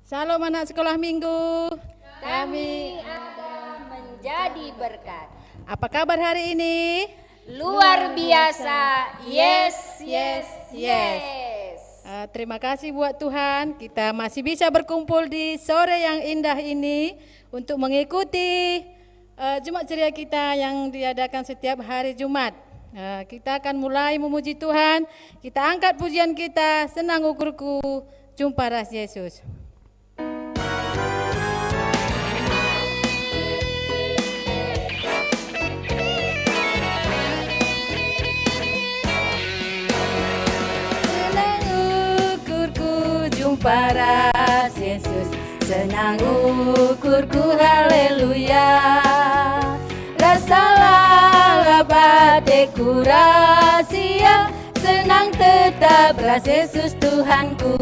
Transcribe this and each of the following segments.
Salam anak sekolah minggu. Kami ada menjadi berkat. Apa kabar hari ini? Luar biasa. Yes, yes, yes. Terima kasih buat Tuhan, kita masih bisa berkumpul di sore yang indah ini untuk mengikuti Jumat Ceria kita yang diadakan setiap hari Jumat. Kita akan mulai memuji Tuhan, kita angkat pujian kita, senang ukurku, jumpa ras Yesus. Para Yesus, senang ukurku, haleluya. Rasalah bateku rahasia, senang tetap ras Yesus Tuhanku.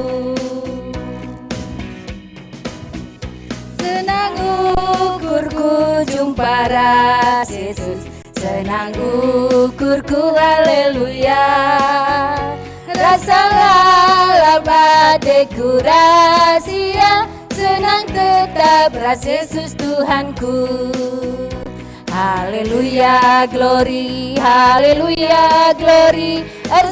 Senang ukurku, jumpa ras Yesus, senang ukurku, haleluya. Rasalah bateku rahasia, senang tetap ras Yesus Tuhanku. Haleluya, glory, haleluya, glory,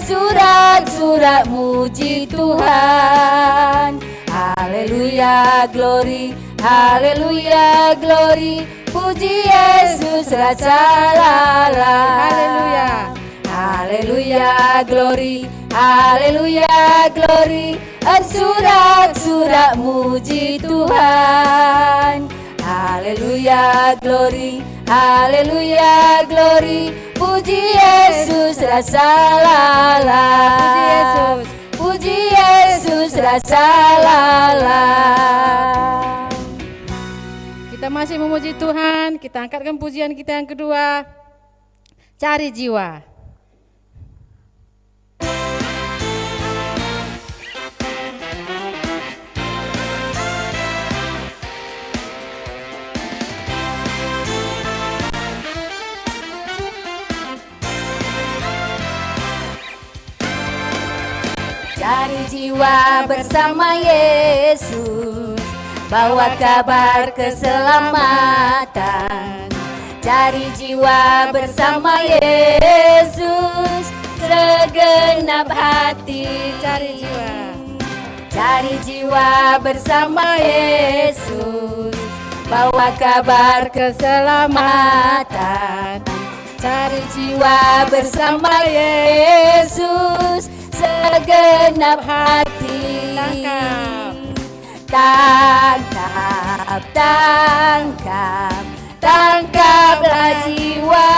surat-surat muji Tuhan. Haleluya, glory, haleluya, glory, puji Yesus rasalah. Haleluya, haleluya, glory, haleluya, glory, surat-surat muji Tuhan. Haleluya, glory, haleluya, glory, puji Yesus rasalah. Puji Yesus rasalah. Kita masih memuji Tuhan, kita angkatkan pujian kita yang kedua, cari jiwa. Cari jiwa bersama Yesus, bawa kabar keselamatan. Cari jiwa bersama Yesus, segenap hati. Cari jiwa bersama Yesus, bawa kabar keselamatan. Cari jiwa bersama Yesus, segenap hati. Tangkap, tangkap, tangkaplah jiwa.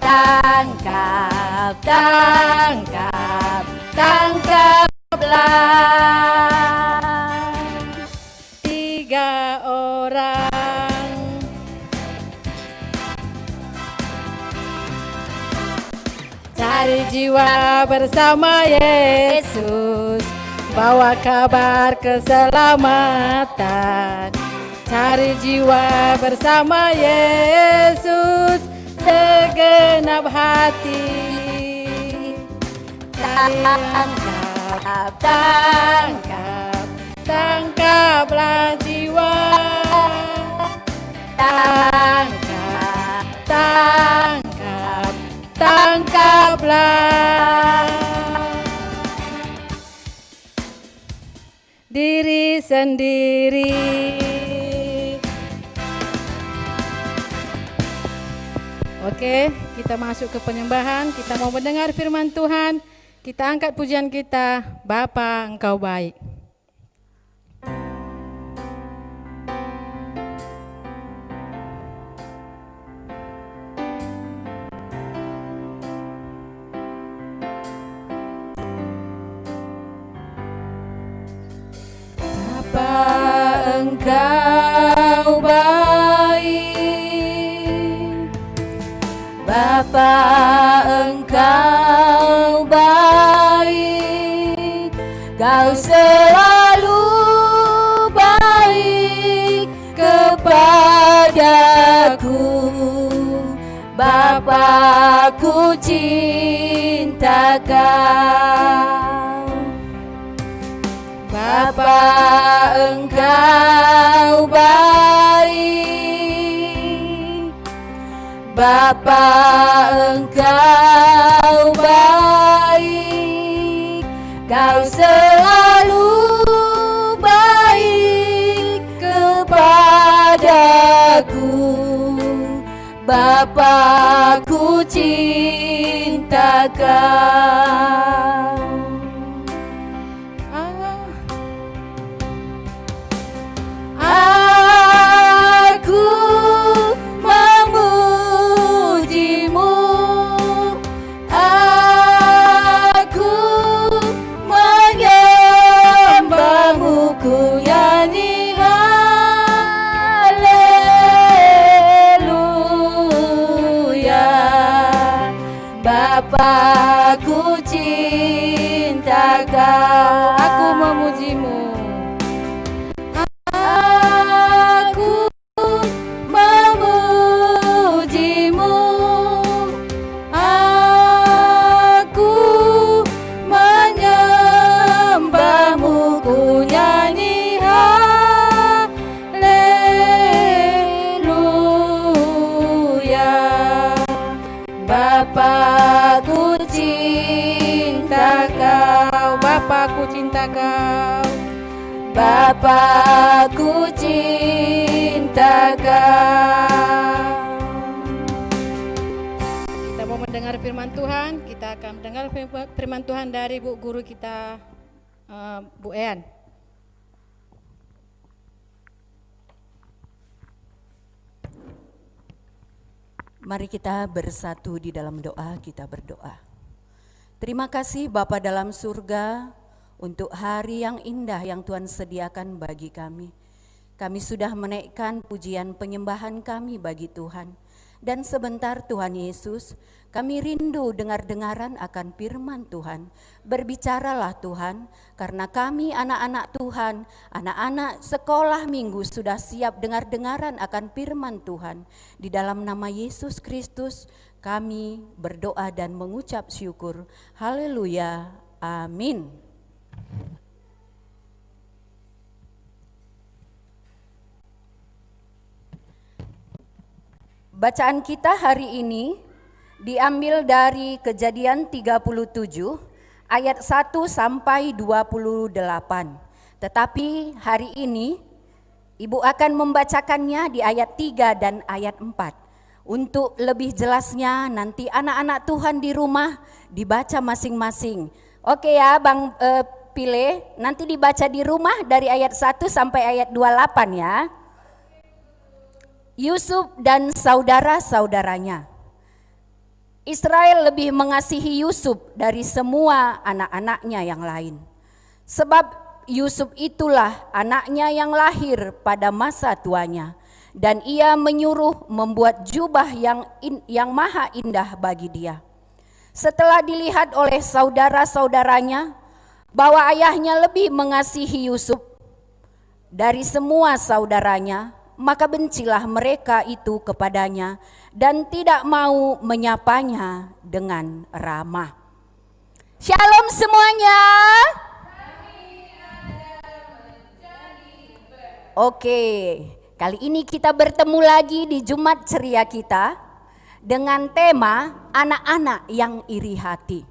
Tangkap, tangkap, tangkaplah. 3 orang. Cari jiwa bersama Yesus, bawa kabar keselamatan. Cari jiwa bersama Yesus, segenap hati. Tangkap, tangkap, tangkaplah jiwa. Tangkap, tangkap, tangkaplah. Diri sendiri. Oke, kita masuk ke penyembahan, kita mau mendengar firman Tuhan. Kita angkat pujian kita, Bapa Engkau baik. Engkau baik, Bapa Engkau baik, Kau selalu baik kepadaku. Bapa, ku cinta Kau. Bapa Engkau baik, Bapa Engkau baik, Kau selalu baik kepadaku. Bapa, ku cinta Kau. Aku memuji-Mu, aku menyembah-Mu, ku nyanyi haleluya. Bapa, ku cinta Kau. Aku memuji-Mu. Aku memuji-Mu, aku menyembah-Mu, ku nyanyi haleluya. Bapa, ku cinta Kau. Bapa, ku cinta Kau. Bapa, ku cinta Kau. Kita mau mendengar firman Tuhan. Kita akan mendengar firman Tuhan dari Bu Guru kita, Bu Ean. Mari kita bersatu di dalam doa, kita berdoa. Terima kasih Bapa dalam surga untuk hari yang indah yang Tuhan sediakan bagi kami. Kami sudah menaikkan pujian penyembahan kami bagi Tuhan. Dan sebentar Tuhan Yesus, kami rindu dengar-dengaran akan firman Tuhan. Berbicaralah Tuhan, karena kami anak-anak Tuhan, anak-anak sekolah minggu sudah siap dengar-dengaran akan firman Tuhan. Di dalam nama Yesus Kristus kami berdoa dan mengucap syukur. Haleluya, amin. Bacaan kita hari ini diambil dari Kejadian 37 ayat 1 sampai 28. Tetapi hari ini Ibu akan membacakannya di ayat 3 dan ayat 4. Untuk lebih jelasnya nanti anak-anak Tuhan di rumah dibaca masing-masing. Oke ya Bang Pile, nanti dibaca di rumah dari ayat 1 sampai ayat 28 ya. Yusuf dan saudara-saudaranya. Israel lebih mengasihi Yusuf dari semua anak-anaknya yang lain. Sebab Yusuf itulah anaknya yang lahir pada masa tuanya. Dan ia menyuruh membuat jubah yang maha indah bagi dia. Setelah dilihat oleh saudara-saudaranya bahwa ayahnya lebih mengasihi Yusuf dari semua saudaranya, maka bencilah mereka itu kepadanya dan tidak mau menyapanya dengan ramah. Shalom semuanya. Oke, kali ini kita bertemu lagi di Jumat Ceria kita dengan tema anak-anak yang iri hati.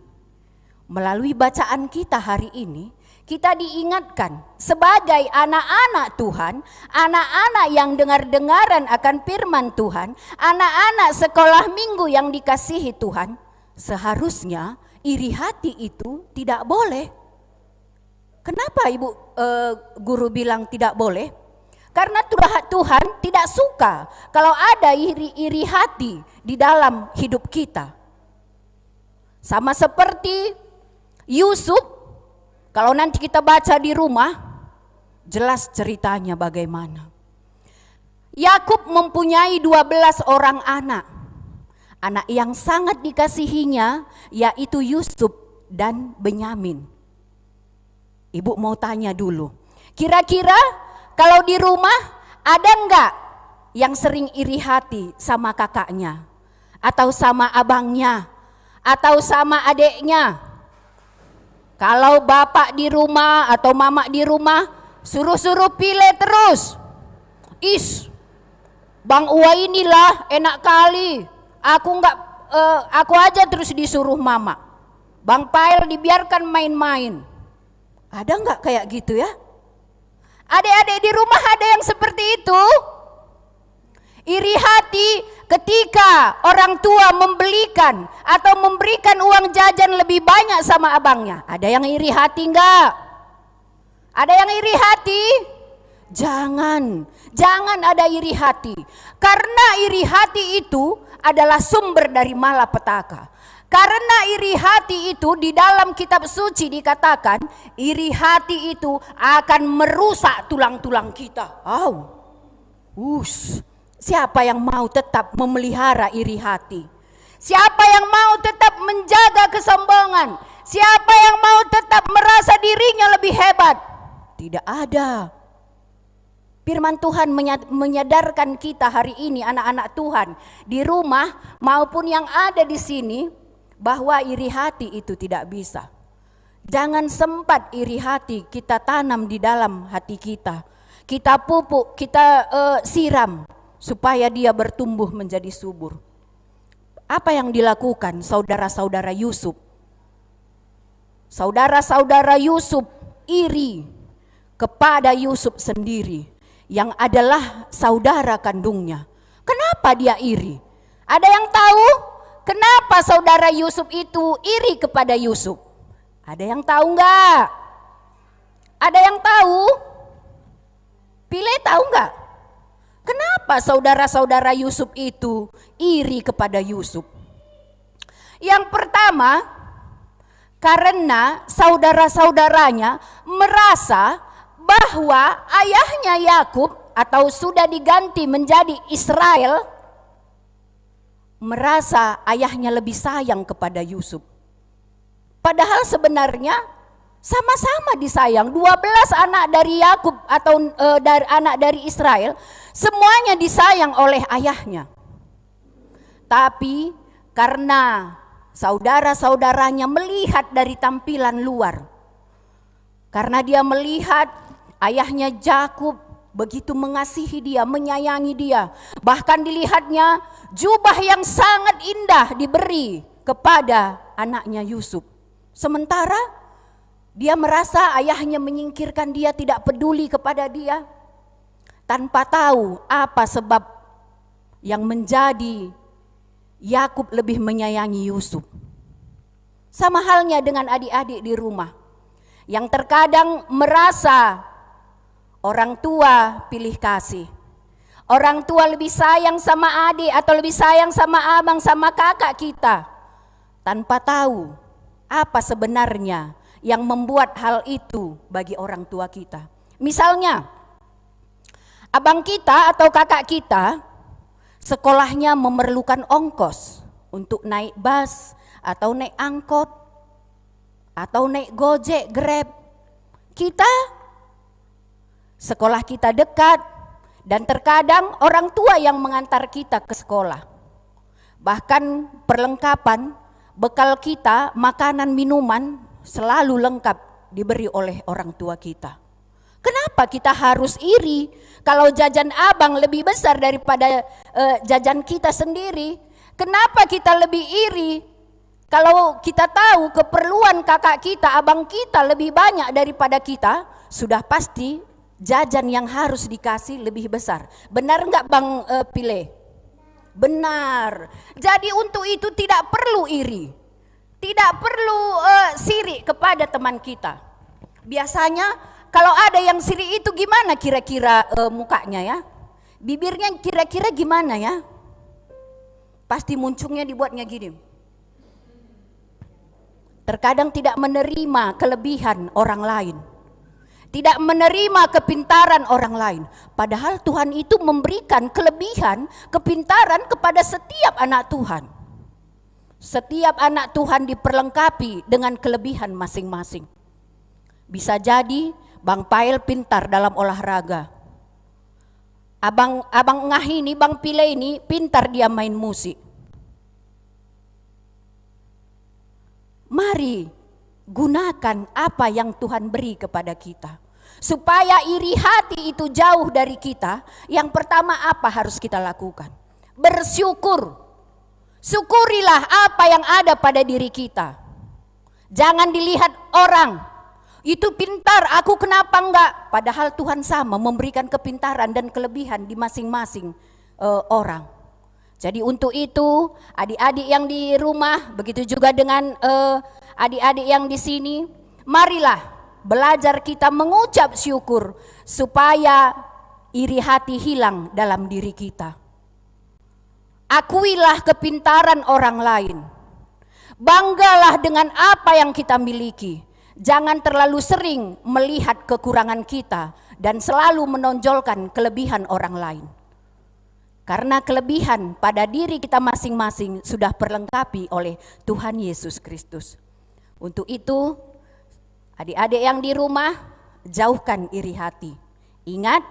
Melalui bacaan kita hari ini, kita diingatkan sebagai anak-anak Tuhan, anak-anak yang dengar-dengaran akan firman Tuhan, anak-anak sekolah minggu yang dikasihi Tuhan, seharusnya iri hati itu tidak boleh. Kenapa Ibu guru bilang tidak boleh? Karena Tuhan tidak suka kalau ada iri hati di dalam hidup kita. Sama seperti Yusuf. Kalau nanti kita baca di rumah, jelas ceritanya bagaimana. Yakub mempunyai 12 orang anak. Anak yang sangat dikasihinya yaitu Yusuf dan Benyamin. Ibu mau tanya dulu, kira-kira kalau di rumah ada enggak yang sering iri hati sama kakaknya? Atau sama abangnya? Atau sama adeknya? Kalau bapak di rumah atau mama di rumah suruh-suruh pilih terus. Bang Uwa inilah enak kali. Aku aja terus disuruh mama. Bang Pael dibiarkan main-main. Ada nggak kayak gitu ya? Adik-adik di rumah ada yang seperti itu? Iri hati ketika orang tua membelikan atau memberikan uang jajan lebih banyak sama abangnya. Ada yang iri hati enggak? Ada yang iri hati? Jangan ada iri hati. Karena iri hati itu adalah sumber dari malapetaka. Karena iri hati itu di dalam kitab suci dikatakan, iri hati itu akan merusak tulang-tulang kita. Siapa yang mau tetap memelihara iri hati? Siapa yang mau tetap menjaga kesombongan? Siapa yang mau tetap merasa dirinya lebih hebat? Tidak ada. Firman Tuhan menyadarkan kita hari ini, anak-anak Tuhan di rumah maupun yang ada di sini, bahwa iri hati itu tidak bisa. Jangan sempat iri hati kita tanam di dalam hati kita. Kita pupuk, kita siram supaya dia bertumbuh menjadi subur. Apa yang dilakukan saudara-saudara Yusuf? Saudara-saudara Yusuf iri kepada Yusuf sendiri yang adalah saudara kandungnya. Kenapa dia iri? Ada yang tahu kenapa saudara Yusuf itu iri kepada Yusuf? Ada yang tahu enggak? Ada yang tahu? Pilih tahu enggak? Kenapa saudara-saudara Yusuf itu iri kepada Yusuf? Yang pertama, karena saudara-saudaranya merasa bahwa ayahnya Yakub atau sudah diganti menjadi Israel, merasa ayahnya lebih sayang kepada Yusuf. Padahal sebenarnya sama-sama disayang. 12 anak dari Yakub atau anak dari Israel, semuanya disayang oleh ayahnya. Tapi karena saudara-saudaranya melihat dari tampilan luar, karena dia melihat ayahnya Yakub begitu mengasihi dia, menyayangi dia, bahkan dilihatnya jubah yang sangat indah diberi kepada anaknya Yusuf. Sementara dia merasa ayahnya menyingkirkan dia, tidak peduli kepada dia, tanpa tahu apa sebab yang menjadi Yakub lebih menyayangi Yusuf. Sama halnya dengan adik-adik di rumah yang terkadang merasa orang tua pilih kasih. Orang tua lebih sayang sama adik atau lebih sayang sama abang, sama kakak kita, tanpa tahu apa sebenarnya yang membuat hal itu bagi orang tua kita. Misalnya, abang kita atau kakak kita sekolahnya memerlukan ongkos untuk naik bus atau naik angkot atau naik Gojek, Grab. Kita, sekolah kita dekat dan terkadang orang tua yang mengantar kita ke sekolah. Bahkan perlengkapan, bekal kita, makanan, minuman selalu lengkap diberi oleh orang tua kita. Kenapa kita harus iri kalau jajan abang lebih besar daripada jajan kita sendiri? Kenapa kita lebih iri kalau kita tahu keperluan kakak kita, abang kita lebih banyak daripada kita? Sudah pasti jajan yang harus dikasih lebih besar. Benar enggak Bang Pile? Benar. Jadi untuk itu tidak perlu iri, tidak perlu sirik kepada teman kita. Biasanya kalau ada yang sirik itu gimana kira-kira mukanya ya? Bibirnya kira-kira gimana ya? Pasti muncungnya dibuatnya gini. Terkadang tidak menerima kelebihan orang lain, tidak menerima kepintaran orang lain. Padahal Tuhan itu memberikan kelebihan, kepintaran kepada setiap anak Tuhan. Setiap anak Tuhan diperlengkapi dengan kelebihan masing-masing. Bisa jadi Bang Pael pintar dalam olahraga. Abang Ngah ini, Bang Pile ini pintar dia main musik. Mari gunakan apa yang Tuhan beri kepada kita. Supaya iri hati itu jauh dari kita, yang pertama apa harus kita lakukan? Bersyukur. Syukurilah apa yang ada pada diri kita. Jangan dilihat orang, itu pintar, aku kenapa enggak? Padahal Tuhan sama memberikan kepintaran dan kelebihan di masing-masing orang. Jadi untuk itu adik-adik yang di rumah, begitu juga dengan adik-adik yang di sini, marilah belajar kita mengucap syukur supaya iri hati hilang dalam diri kita. Akuilah kepintaran orang lain. Banggalah dengan apa yang kita miliki. Jangan terlalu sering melihat kekurangan kita dan selalu menonjolkan kelebihan orang lain. Karena kelebihan pada diri kita masing-masing sudah perlengkapi oleh Tuhan Yesus Kristus. Untuk itu, adik-adik yang di rumah, jauhkan iri hati. Ingat,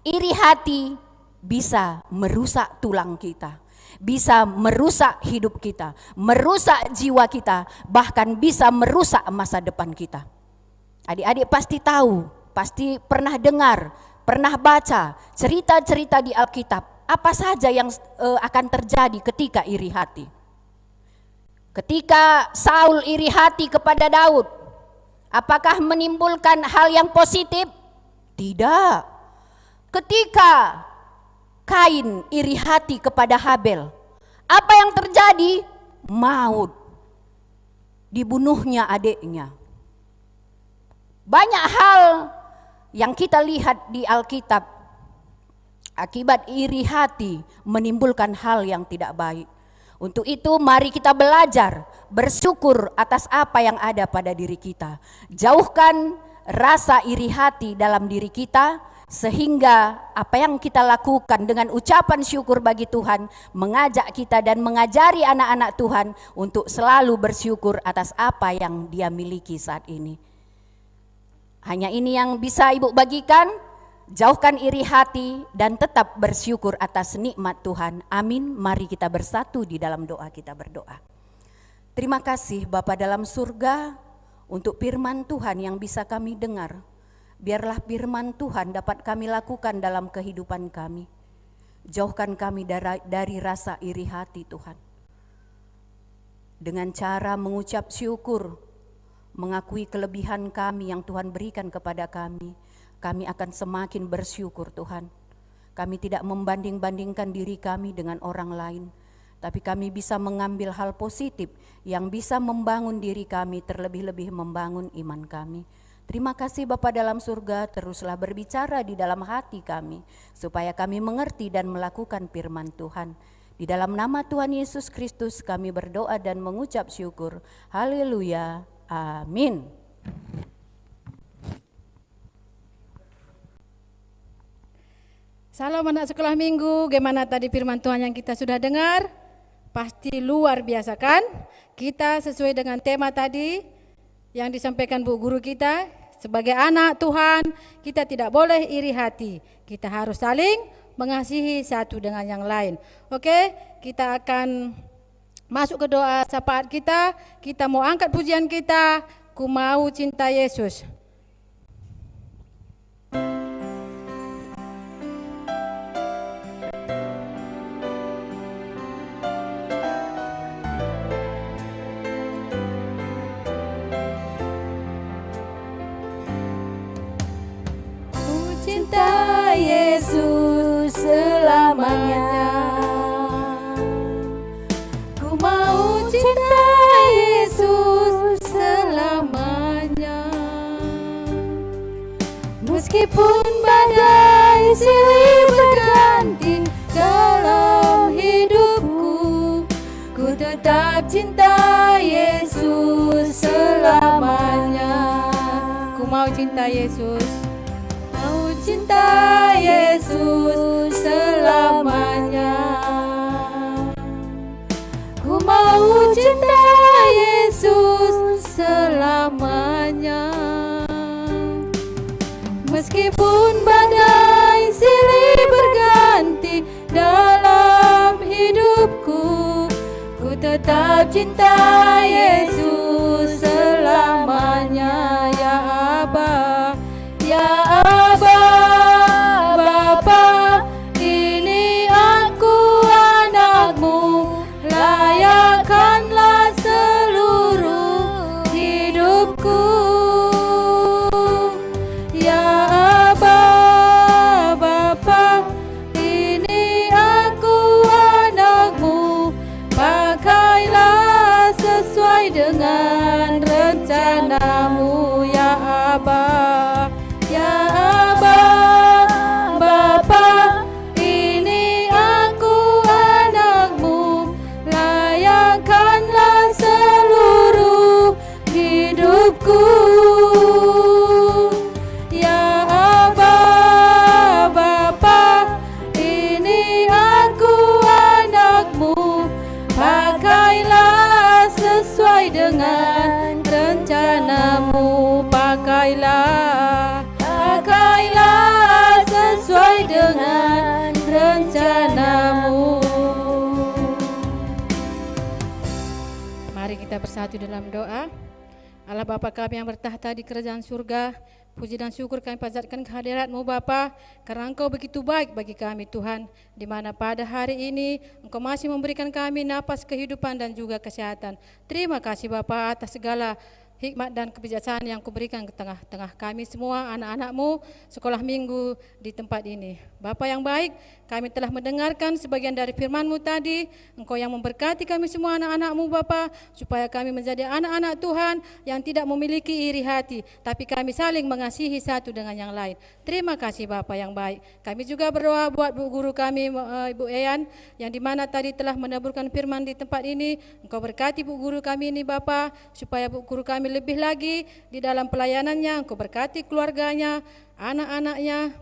iri hati bisa merusak tulang kita, bisa merusak hidup kita, merusak jiwa kita, bahkan bisa merusak masa depan kita. Adik-adik pasti tahu, pasti pernah dengar, pernah baca cerita-cerita di Alkitab. Apa saja yang akan terjadi ketika iri hati? Ketika Saul iri hati kepada Daud, apakah menimbulkan hal yang positif? Tidak. Ketika Kain iri hati kepada Habel, apa yang terjadi? Maut. Dibunuhnya adiknya. Banyak hal yang kita lihat di Alkitab, akibat iri hati menimbulkan hal yang tidak baik. Untuk itu mari kita belajar bersyukur atas apa yang ada pada diri kita. Jauhkan rasa iri hati dalam diri kita, sehingga apa yang kita lakukan dengan ucapan syukur bagi Tuhan mengajak kita dan mengajari anak-anak Tuhan untuk selalu bersyukur atas apa yang dia miliki saat ini. Hanya ini yang bisa Ibu bagikan. Jauhkan iri hati dan tetap bersyukur atas nikmat Tuhan. Amin. Mari kita bersatu di dalam doa, kita berdoa. Terima kasih Bapa dalam surga untuk firman Tuhan yang bisa kami dengar. Biarlah firman Tuhan dapat kami lakukan dalam kehidupan kami. Jauhkan kami dari rasa iri hati Tuhan. Dengan cara mengucap syukur, mengakui kelebihan kami yang Tuhan berikan kepada kami akan semakin bersyukur Tuhan. Kami tidak membanding-bandingkan diri kami dengan orang lain, tapi kami bisa mengambil hal positif yang bisa membangun diri kami, terlebih-lebih membangun iman kami. Terima kasih Bapa dalam surga, teruslah berbicara di dalam hati kami, supaya kami mengerti dan melakukan firman Tuhan. Di dalam nama Tuhan Yesus Kristus kami berdoa dan mengucap syukur. Haleluya. Amin. Salam anak sekolah minggu, gimana tadi firman Tuhan yang kita sudah dengar? Pasti luar biasa kan? Kita sesuai dengan tema tadi yang disampaikan Bu Guru kita, sebagai anak Tuhan kita tidak boleh iri hati. Kita harus saling mengasihi satu dengan yang lain. Oke, kita akan masuk ke doa syafaat kita. Kita mau angkat pujian kita, Ku Mau Cinta Yesus. Cinta Yesus selamanya. Ku mau cinta Yesus selamanya. Meskipun badai silih berganti dalam hidupku, ku tetap cinta Yesus selamanya. Ku mau cinta Yesus. Cinta Yesus selamanya. Ku mau cinta Yesus selamanya. Meskipun badai silih berganti dalam hidupku, ku tetap cinta Yesus selamanya. hidupku. Ya Aba, Bapa, ini aku anakmu, pakailah sesuai dengan rencanamu, pakailah sesuai dengan rencanamu. Mari kita bersatu dalam doa. Allah Bapa kami yang bertahta di kerajaan surga, puji dan syukur kami panjatkan kehadirat-Mu Bapa, karena Engkau begitu baik bagi kami Tuhan, di mana pada hari ini Engkau masih memberikan kami napas kehidupan dan juga kesehatan. Terima kasih Bapa atas segala hikmat dan kebijaksanaan yang Kau berikan ke tengah-tengah kami semua anak-anak-Mu sekolah minggu di tempat ini. Bapa yang baik, kami telah mendengarkan sebagian dari firman-Mu tadi. Engkau yang memberkati kami semua anak-anak-Mu Bapa, supaya kami menjadi anak-anak Tuhan yang tidak memiliki iri hati, tapi kami saling mengasihi satu dengan yang lain. Terima kasih Bapa yang baik. Kami juga berdoa buat Bu Guru kami Ibu Eyan, yang dimana tadi telah menaburkan firman di tempat ini. Engkau berkati Bu Guru kami ini Bapa, supaya Bu Guru kami lebih lagi di dalam pelayanannya. Engkau berkati keluarganya, anak-anaknya,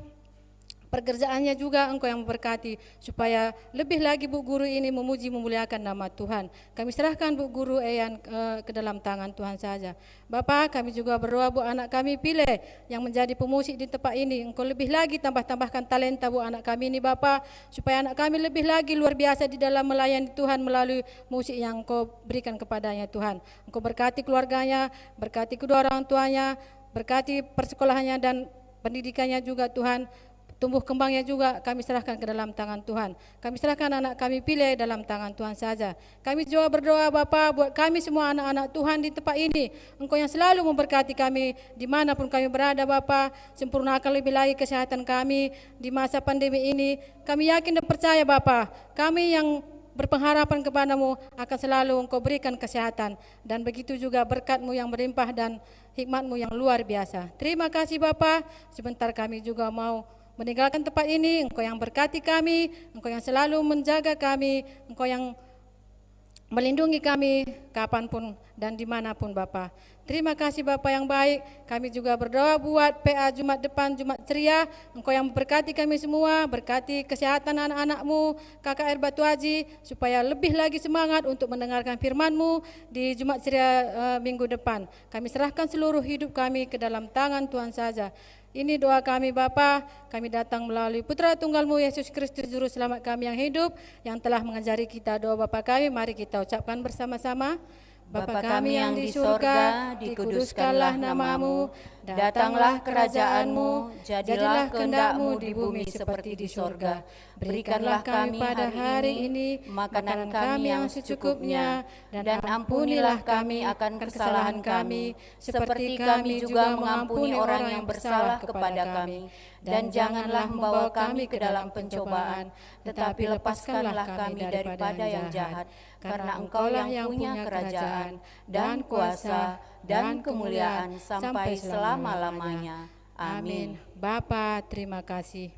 pekerjaannya juga Engkau yang memberkati, supaya lebih lagi Bu Guru ini memuji memuliakan nama Tuhan. Kami serahkan Bu Guru Eyan ke dalam tangan Tuhan saja. Bapa, kami juga berdoa Bu anak kami Pilih yang menjadi pemusik di tempat ini. Engkau lebih lagi tambahkan talenta Bu anak kami ini Bapa, supaya anak kami lebih lagi luar biasa di dalam melayani Tuhan melalui musik yang Engkau berikan kepadanya Tuhan. Engkau berkati keluarganya, berkati kedua orang tuanya, berkati persekolahannya dan pendidikannya juga Tuhan. Tumbuh kembangnya juga kami serahkan ke dalam tangan Tuhan. Kami serahkan anak kami Pilih dalam tangan Tuhan saja. Kami juga berdoa Bapa buat kami semua anak-anak Tuhan di tempat ini. Engkau yang selalu memberkati kami dimanapun kami berada Bapa. Sempurnakan lebih lagi kesehatan kami di masa pandemi ini. Kami yakin dan percaya Bapa, kami yang berpengharapan kepadamu akan selalu Engkau berikan kesehatan. Dan begitu juga berkat-Mu yang berlimpah dan hikmat-Mu yang luar biasa. Terima kasih Bapa. Sebentar kami juga mau meninggalkan tempat ini. Engkau yang berkati kami, Engkau yang selalu menjaga kami, Engkau yang melindungi kami kapanpun dan dimanapun Bapa. Terima kasih Bapa yang baik. Kami juga berdoa buat PA Jumat depan, Jumat ceria. Engkau yang memberkati kami semua, berkati kesehatan anak-anak-Mu, KKR Batu Haji, supaya lebih lagi semangat untuk mendengarkan firman-Mu di Jumat ceria minggu depan. Kami serahkan seluruh hidup kami ke dalam tangan Tuhan saja. Ini doa kami Bapa, kami datang melalui Putra Tunggal-Mu Yesus Kristus Juru Selamat kami yang hidup, yang telah mengajari kita doa Bapa kami. Mari kita ucapkan bersama-sama. Bapa kami yang di surga, dikuduskanlah nama-Mu, datanglah kerajaan-Mu, jadilah kehendak-Mu di bumi seperti di surga. Berikanlah kami pada hari ini makanan kami yang secukupnya, dan ampunilah kami akan kesalahan kami, seperti kami juga mengampuni orang yang bersalah kepada kami. Dan janganlah membawa kami ke dalam pencobaan, tetapi lepaskanlah kami daripada yang jahat, karena Engkaulah yang punya kerajaan dan kuasa dan kemuliaan sampai selama-lamanya. Amin. Bapa, terima kasih.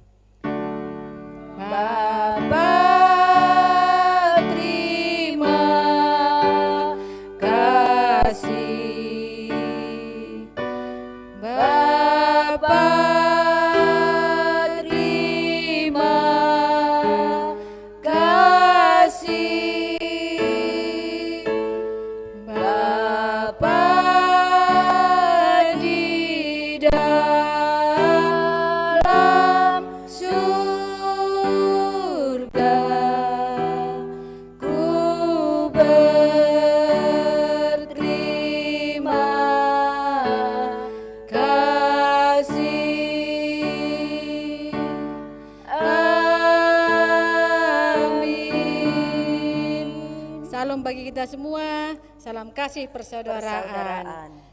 Bapa, terima kasih. Bapa, terima kasih. Bapa di dalam surga, ku berterima kasih. Amin. Salam bagi kita semua, salam kasih persaudaraan.